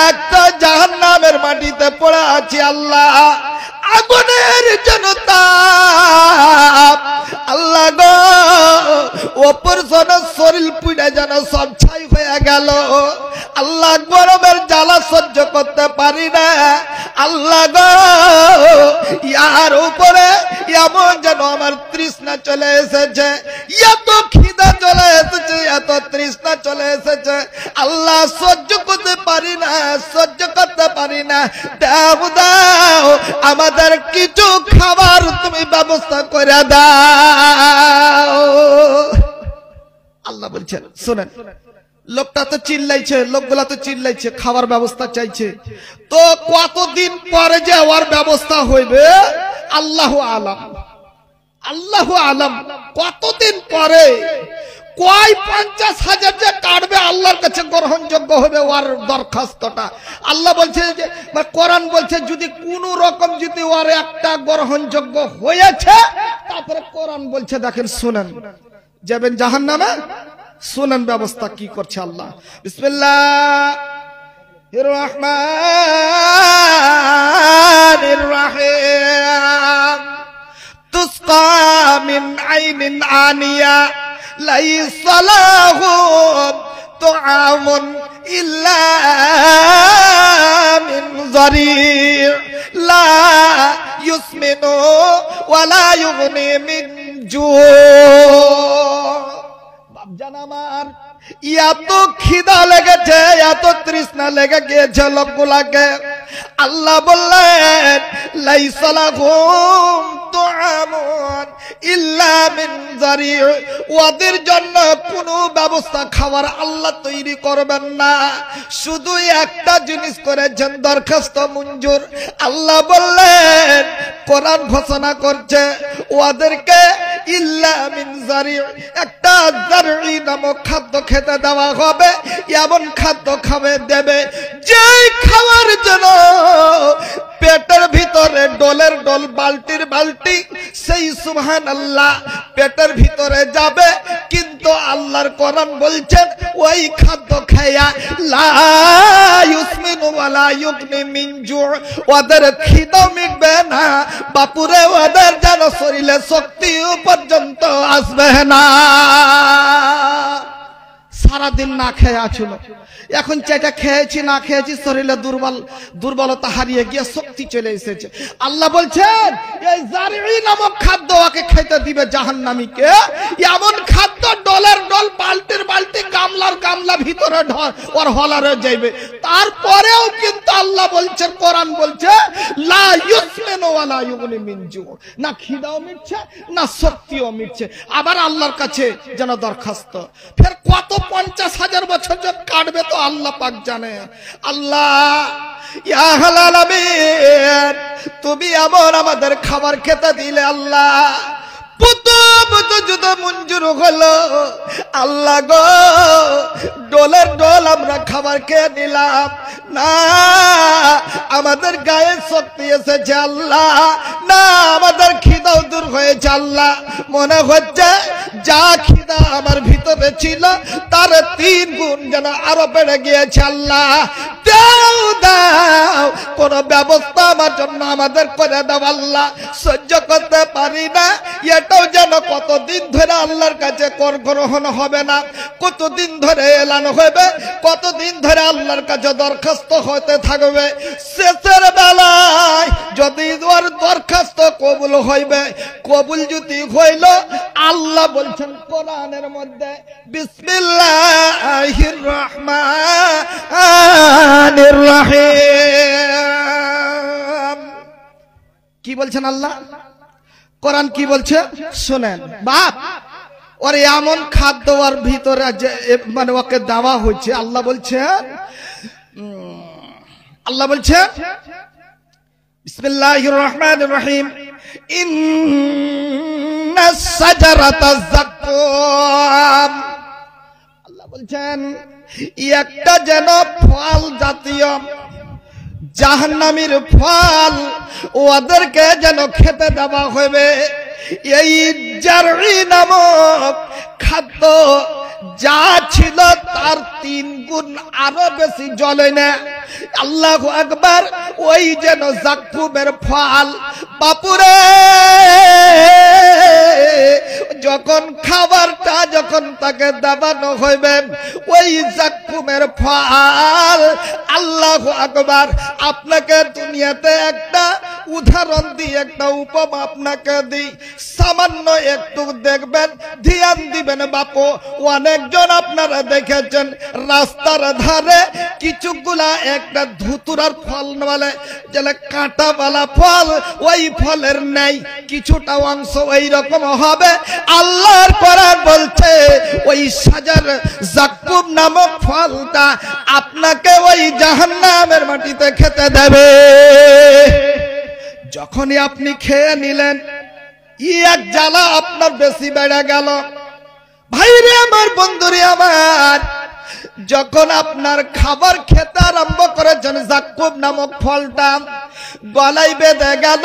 একটা জাহান্নামের মাটিতে পড়ে আছি আল্লাহ, আগুনের জনতা, আল্লাহ গো ওপর শরীর পুড়ে যেন সব ছাই হয়ে গেল, আল্লাহ গরমের জ্বালা সহ্য করতে পারি না, আল্লাহ গো ইয়ার উপরে এমন যেন আমার তৃষ্ণা চলে এসেছে, এত খিদা চলে এসেছে, এত তৃষ্ণা চলে এসেছে, আল্লাহ সহ্য করতে পারি না, সহ্য করতে পারি না, দাও দাও আমাদের কিছু খাবার তুমি ব্যবস্থা করে দাও। আল্লাহ বলছেন শুনেন, লোকটা তো চিল্লাইছে, লোকগুলা তো চিল্লাইছে, খাবার ব্যবস্থা চাইছে, তো কতদিন পরে যে ওর ব্যবস্থা হইবে আল্লাহু আলাম, আল্লাহু আলাম, কতদিন পরে, কয় 50,000 যে কাটবে আল্লাহর কাছে গ্রহণযোগ্য হবে ওর দরখাস্তটা। আল্লাহ বলছে যে, কোরআন বলছে যদি কোন রকম যদি ওর একটা গ্রহণযোগ্য হয়েছে, তারপরে কোরআন বলছে দেখেন শুনেন, যাবেন জাহান্নামে, শুনেন ব্যবস্থা কি করছে আল্লাহ। বিসমিল্লাহির রহমানির রহিম, তুসকা মিন আইনিন আনিয়া লাইসা লাহুম তুআমুন ইল্লা মিন যারি' লা ইউসমিনু ওয়া লা ইউগনি মিন জু'। বাপজান আমার, এত খিদা লেগেছে, এত তৃষ্ণা লেগে গিয়েছে লোকগুলাকে, আল্লাহ বললেন লাইসা লাহুম তুআমুন ইল্লা মিন যারি', ওদের জন্য কোনো ব্যবস্থা খাবার আল্লাহ তৈরি করবেন না, শুধু একটা জিনিস করেছেন, দরখাস্ত মঞ্জুর। আল্লাহ বললেন, কোরআন ঘোষণা করছে ওদেরকে ইল্লা মিন যারি', একটা যারি নামক খাদ্য খেতে দেওয়া হবে, এমন খাদ্য খাবে দেবে যেই খাওয়ার জন্য পেটের ভিতরে ডোলের ডোল, বালতির বালতি, সেই সুবহানাল্লাহ পেটের ভিতরে যাবে, কিন্তু আল্লাহর কোরআন বলছেন ওই খাদ্য খায়া লা ইউসমিনু ওয়া লা ইউগনি মিন জু', ওদের খিদা মিটবে না বাপুরে, ওদের যেন শরীরে শক্তি পর্যন্ত আসবে না। সারাদিন না খেয়ে আছিল, এখন যেটা খেয়েছি না খেয়েছি শরীরে দুর্বলতা হারিয়ে গিয়ে শক্তি চলে এসেছে। আল্লাহ বলছেন এই জারঈ নামক খাদ্য ওকে খেতে দিবে জাহান্নামীকে। এমন খাদ্য ডলের ডল, বালতির বালতি, গামলার গামলা ভিতরে ওর হলারে যাইবে। তারপরেও কিন্তু আল্লাহ বলছেন, কোরআন বলছে লা ইউসমিনু ওয়া লা ইউগনি মিন জু, না খিদাও মিটছে না শক্তিও মিটছে। আবার আল্লাহর কাছে যেন দরখাস্ত, ফের কত 50,000 বছর যে কাটবে তো আল্লাহ পাক জানে। আল্লাহ ইয়া হালাল আমিন, তুমি এমন আমাদের খাবার খেতে দিলে আল্লাহ, যুদ্ধ মঞ্জুর হলো আল্লাহ গো, ডোলের ডোল আমরা খাবার খেয়ে নিলাম না, আমাদের গায়ে শক্তি এসেছে আল্লাহ, না আমাদের খিদাও দূর হয়েছে আল্লাহ। মনে হচ্ছে যা খিদা আমার ভিতরে ছিল তার 3 গুণ যেন আরো বেড়ে গিয়েছে আল্লাহ। দাও দাও, কোন ব্যবস্থা আমার জন্য আমাদের করে দাও আল্লাহ, সহ্য করতে পারি না। এটাও যেন কতদিন ধরে আল্লাহর কাছে কর গ্রহণ হবে না, কতদিন ধরে এলান হবে, কতদিন ধরে আল্লাহর কাছে দরখাস্ত হতে থাকবে। শেষের বেলায় যদি ওর দরখাস্ত কবুল হইবে, কবুল যদি হইল, আল্লাহ বলছেন কোরআনের মধ্যে বিসমিল্লাহির রহমানির রহিম, কি বলছেন আল্লাহ? কোরআন কি বলছে শুনেন বাপ। ওর এমন খাদ্য ওর ভিতরে মানে ওকে দেওয়া হচ্ছে, আল্লাহ বলছেন বিসমিল্লাহির রহমানির রহিম, ইন্নাস শাজারাতাজ যাক্কুম, আল্লাহ বলছেন একটা যেন ফল জাতীয় জাহান্নামীর ফল ওদেরকে যেন খেতে দেওয়া হবে। এই জারঈ নামক খাদ্য যা ছিল তার 3 গুণ আরো বেশি জ্বলে না। আল্লাহু আকবার। ওই যেন যাক্কুমের ফল বাপুরে, যখন খাবারটা যখন তাকে দেওয়ানো হইবে, ওই যাক্কুমের ফল, আল্লাহু আকবার। আপনাকে দুনিয়াতে একটা উদাহরণ দিই, একটা উপমা আপনাকে দিই, সামান্য একটু দেখবেন, ধ্যান দিবেন বাপু। অনেকজন আপনারা দেখেছেন রাস্তার ধারে কিছুগুলা একটা ধুতুরার ফল বলে, যেটা কাঁটাওয়ালা ফল, ওই ফলের নেই কিছুটা অংশ ওই রকম হবে। আল্লাহর কোরআন বলছে ওই সাজার যাক্কুম নামক ফলটা আপনাকে ওই জাহান্নামের মাটিতে খেতে দেবে। যখনই আপনি খেয়ে নিলেন, এক জ্বালা আপনার বেশি বেড়ে গেল। ভাইরে আমার, বন্ধুরে আমার, যখন আপনার খাবার খেতে আরম্ভ করেছেন, যাক্কুম নামক ফলটা গলায় বেঁধে গেল,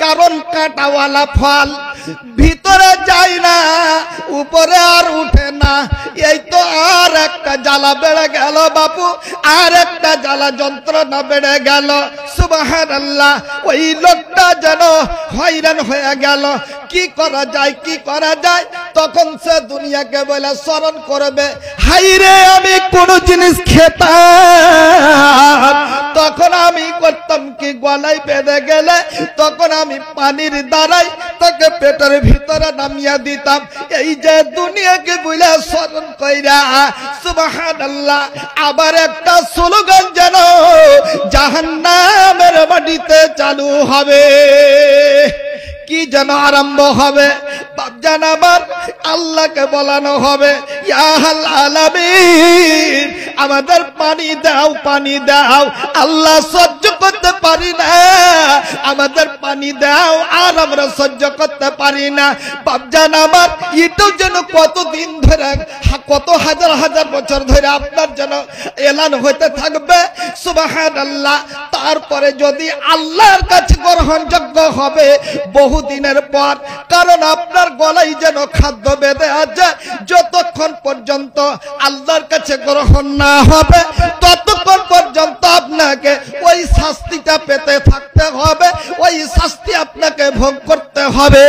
কারণ কাঁটাওয়ালা ফল ভিতরে যায় না, উপরে আর উঠে না। এই তো আর একটা জ্বালা বেড়ে গেল বাপু, আর একটা জ্বালা যন্ত্রণা বেড়ে গেল। সুবহানাল্লাহ। ওই লোকটা যেন হয়রান হয়ে গেল, কি করা যায়, কি করা যায়। তখন সে দুনিয়াকে বলে স্মরণ করবে, হাইরে আমি কোন জিনিস খেতাম, তখন আমি করতাম কি, গলায় বেঁধে গেলে তখন আমি পানির দ্বারাই তাকে পেটের ভিতরে নামিয়ে দিতাম। এই যে দুনিয়াকে বলে স্মরণ কইরা, সুবহানাল্লাহ। আবার একটা স্লোগান যেন জাহান্নামের মাটিতে চালু হবে, কি যেন আরম্ভ হবে বাপজান আমার, আল্লাহকে বলানো হবে, ইয়া হালাল আমিন, আমাদের পানি দাও, পানি দাও। আল্লাহ সহ্য করতে পারি না, আমাদের পানি দাও, আর আমরা সহ্য করতে পারি না। বাপজান আমার, এটাও যেন কতদিন ধরে, কত হাজার হাজার বছর ধরে আপনার যেন এলান হইতে থাকবে। সুবহানাল্লাহ। তারপরে যদি আল্লাহর কাছে গ্রহণযোগ্য হবে বহুদিনের পর, কারণ আপনার গলায় যেন খাদ্য বেঁধে আছে, যতক্ষণ পর্যন্ত আল্লাহর কাছে গ্রহণ না হবে ততক্ষণ পর্যন্ত আপনাকে ওই শাস্তিটা পেতে থাকতে হবে, ওই শাস্তি আপনাকে ভোগ করতে হবে।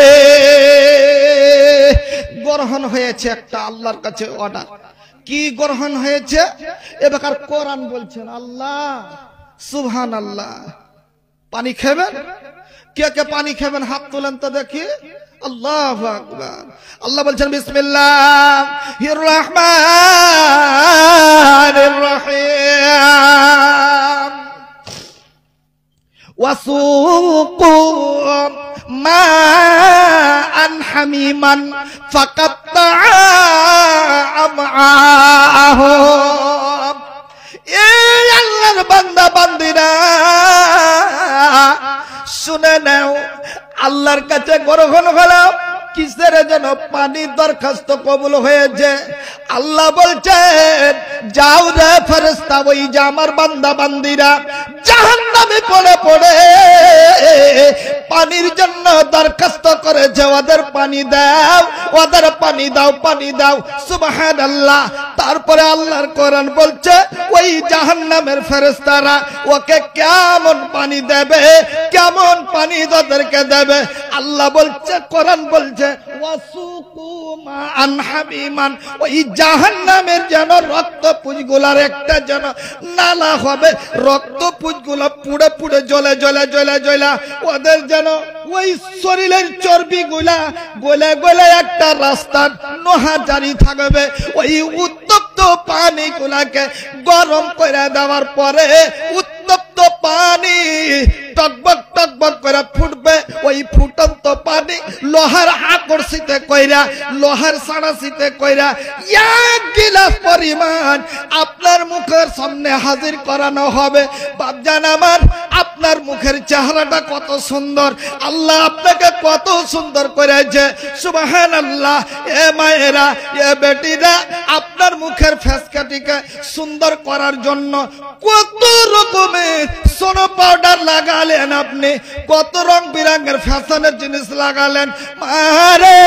গ্রহণ হয়েছে একটা আল্লাহর কাছে অর্ডার, কি গ্রহণ হয়েছে এবার কোরআন বলছেন আল্লাহ সুবহানাল্লাহ। পানি খাবেন? কে কে পানি খাবেন হাত তোলেন তো দেখি। আল্লাহু আকবার। আল্লাহ বলছেন বিসমিল্লাহির রহমানির রহিম ওয়াসুকু মাআন হামিমান ফাকাত্তা আমআহুম। এই আল্লাহর বান্দা বান্দিরা শুনে নাও, আল্লাহর কাছে গ্রহণ হলো কিসের জন্য? পানির দরখাস্ত কবুল হয়েছে। আল্লাহ বলছেন যাও রে ফেরেশতা, ওই যে আমার বান্দা বান্দিরা জাহান্নামে পড়ে পড়ে পানির জন্য দরখাস্ত করেছে, ওদের পানি দাও, ওদের পানি দাও, পানি দাও। সুবহানাল্লাহ। তারপরে আল্লাহর কোরআন বলছে ওই জাহান্নামের ফেরেশতারা ওকে কেমন পানি দেবে, কেমন পানি ওদেরকে দেবে। আল্লাহ বলছে, কোরআন বলছে ওয়াসুকু মাআন হামিমান, ওই জাহান্নামের যেন রক্তপুঞ্জগুলার একটা যেন নালা হবে, রক্তপুঞ্জগুলো পুড়ে পুড়ে জ্বলে জ্বলে জ্বলে জ্বলে ওদের যেন ওই শরীরের চর্বিগুলা গলে গলে একটা রাস্তার নোহা জারি থাকবে। ওই উত্তপ্ত পানিগুলাকে গরম করে দেওয়ার পরে উত্তপ্ত পানি টকবক টকবক করে ফুটবে। ওই ফুটন্ত পানি লোহার আকর্ষিতে কইরা, লোহার সাড়াশিতে কইরা এক গিলাস পরিমাণ আপনার মুখের সামনে হাজির করানো হবে। বাপজান আমার, আপনার মুখের চেহারাটা কত সুন্দর, আল্লাহ আপনাকে কত সুন্দর করেছে। সুবহানাল্লাহ। এ মায়েরা, এ বেটিরা, আপনার মুখের ফেসকাটিকে সুন্দর করার জন্য কত রকমের সোনো পাউডার লাগালেন আপনি, কত রং বিরঙের ফ্যাশনের জিনিস লাগালেন। মারে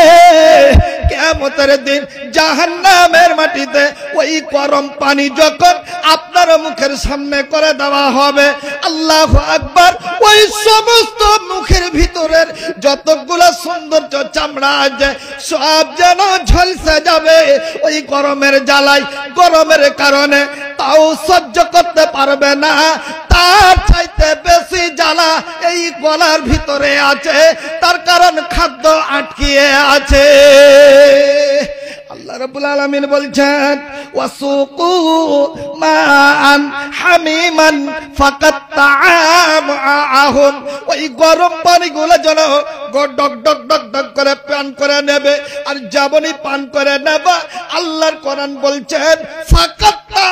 কিয়ামতের দিন জাহান্নামের মাটিতে ওই গরম পানি যখন আপনার মুখের সামনে করে দেওয়া হবে, আল্লাহু আকবার, ওই সমস্ত মুখের ভিতরের যতগুলো সৌন্দর্য চামড়া আছে সব যেন ঝলসে যাবে ওই গরমের জ্বালায়, গরমের কারণে তাও সহ্য করতে পারবে না। তার চাইতে বেশি জ্বালা এই গলার ভিতরে আছে, তার কারণ খাদ্য আটকিয়ে আছে। আল্লাহ রাব্বুল আলামিন বলছেন ওয়াসুকু মাআন হামিমান ফাকাত্তা আমআহুম, ওই গরম পানিগুলো যেন ডক ডক ডক ডক করে পান করে নেবে। আর যেমনই পান করে নেবে, আল্লাহর কোরআন বলছেন ফাকাত্তা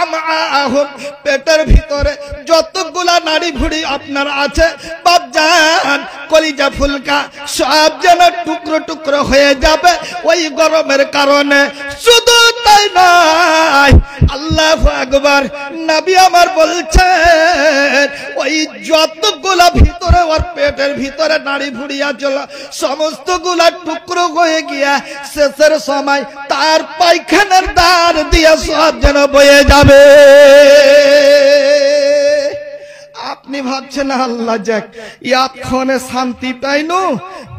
আমআহুম, পেটের ভিতরে যতগুলা নাড়ি ভুড়ি আপনার আছে বাপজান, কলিজা ফুলকা সব যেন টুকরো টুকরো হয়ে যাবে ওই গরমের কারণে। শুধু তাই নয়, আল্লাহু আকবার, নবী আমার বলছেন ওই যতগুলা ভিতরে ওর পেটের ভিতরে নাড়ি ভুড়ি আছে সমস্তগুলা টুকরো হয়ে গিয়া শেষের সময় তার পায়খানার দ্বার দিয়ে সব যেন বয়ে যাবে। আপনি ভাবছেন আল্লাহ যাক ইয়াতক্ষণে শান্তি পাইনু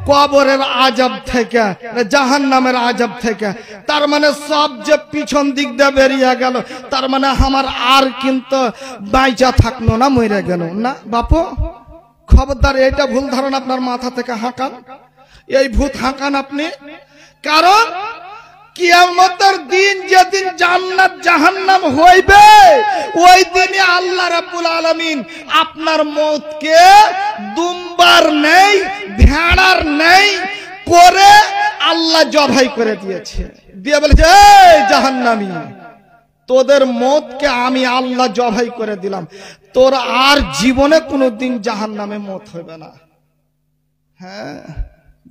কবরের আযাব থেকে, জাহান্নামের আযাব থেকে, তার মানে সব যে পিছন দিক দিয়ে বেরিয়ে গেল, তার মানে আমার আর কিন্তু বাইচা থাকলো না, মরে গেল না। বাপু খবরদার, এইটা ভুল ধারণা আপনার মাথা থেকে হাঁকান, এই ভূত হাঁকান আপনি। কারণ কিয়ামতের দিন যেদিন জান্নাত জাহান্নাম হইবে, ওই দিনে আল্লাহ রাব্বুল আলামিন আপনার মওতকে দুম্বার নেই, ভেড়ার নেই করে আল্লাহ জবাই করে দিয়েছে, দিয়ে বলেছে এই জাহান্নামী, তোদের মওতকে আমি আল্লাহ জবাই করে দিলাম, তোর আর জীবনে কোনোদিন জাহান্নামে মওত হবে না। হ্যাঁ,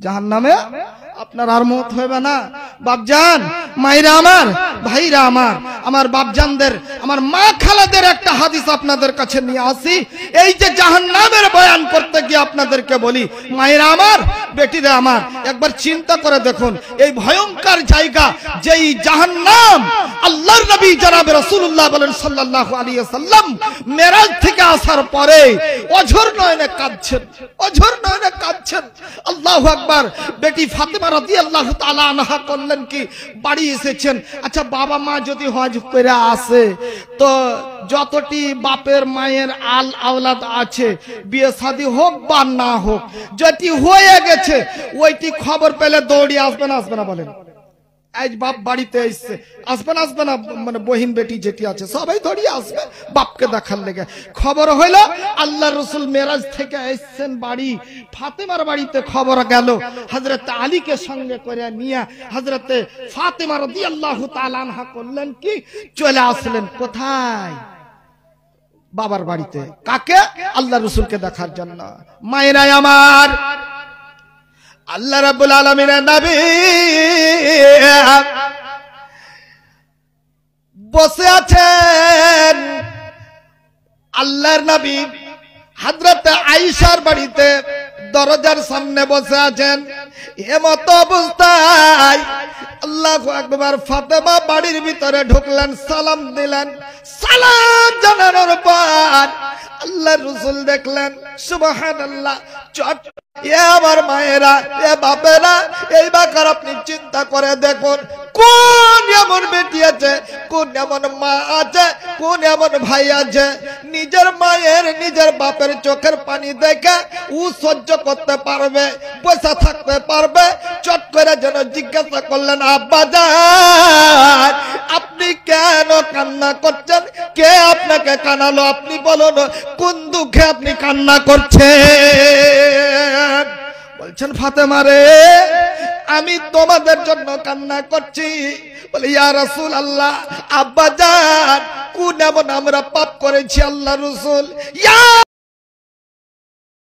জাহান্নামে আপনার আর মওত হবে না। বাপজান, মাইরা আমার, ভাইরা আমার, আমার বাপজানদের, আমার মা খালাদের একটা হাদিস আপনাদের কাছে নিয়ে আসি। এই যে জাহান্নামের বয়ান করতে গিয়ে আপনাদেরকে বলি, মাইরা আমার, বেটিরা আমার, একবার চিন্তা করে দেখুন এই ভয়ঙ্কর জায়গা যেই জাহান্নাম, আল্লাহর নবী জনাবে রাসূলুল্লাহ বলেন সাল্লাল্লাহু আলাইহি ওয়াসাল্লাম মেরাজ থেকে আসার পরে অঝর নয়নে কাঁদছেন, অঝর নয়নে কাঁদছেন। আল্লাহু আকবার। বেটি ফাতেমা রাদিয়াল্লাহু তাআলা আনহা করলেন কি, বাড়ি এসেছেন। আচ্ছা বাবা মা যদি হজ করে আসে তো যতটি বাপের মায়ের আল আওলাদ আছে, বিয়ে শাদী হোক বা না হোক, যেটি হয়ে গেছে ওইটি খবর পেলে দৌড়িয়ে আসবে না আসবে না বলেন? আজ বাপ বাড়িতে এসছে, আসবে না আসবে না? মানে বহিন বেটি যেটি আছে সবাই দৌড়িয়ে আসবে বাপকে দেখার লেগে। খবর হইল আল্লাহর রাসূল মেরাজ থেকে এসছেন বাড়ি, ফাতেমার বাড়িতে খবর গেল। হযরত আলীকে সঙ্গে করে নিয়ে হযরতে ফাতেমা রাদিয়াল্লাহু তাআলা আনহা করলেন কি, চলে আসলেন কোথায়? বাবার বাড়িতে। কাকে? আল্লাহর রাসূলকে দেখার জন্য। মায়েরাই আমার, আল্লাহ রাব্বুল আলামিনের নবী বসে আছেন। আল্লাহর নবী হযরত আয়েশার বাড়িতে দরজার সামনে বসে আছেন। এমত অবস্থায় আল্লাহু আকবার, ফাতেমা বাড়ির ভিতরে ঢুকলেন, সালাম দিলেন। সালাম জানানোর পর আল্লাহর রাসূল দেখলেন সুবহানাল্লাহ, চট এ আমার মায়েরা, এ বাপেরা, এইবার আপনি চিন্তা করে দেখুন কোন এমন বেটি আছে, কোন এমন মা আছে, কোন এমন ভাই আছে নিজের মায়ের নিজের বাপের চোখের পানি দেখে ও সহ্য করতে পারবে, বসে থাকতে পারবে। চট করে যেন জিজ্ঞাসা করলেন, আব্বাজান আপনি কেন কান্না করছেন? কে আপনাকে কানালো? আপনি বলুন কোন দুঃখে আপনি কান্না করছেন? বলছেন ফাতেমা রে, আমি তোমাদের জন্য কান্না করছি। বলে ইয়া রাসূলুল্লাহ, আব্বাজান কোন এমন আমরা পাপ করেছি আল্লাহর রাসূল? ইয়া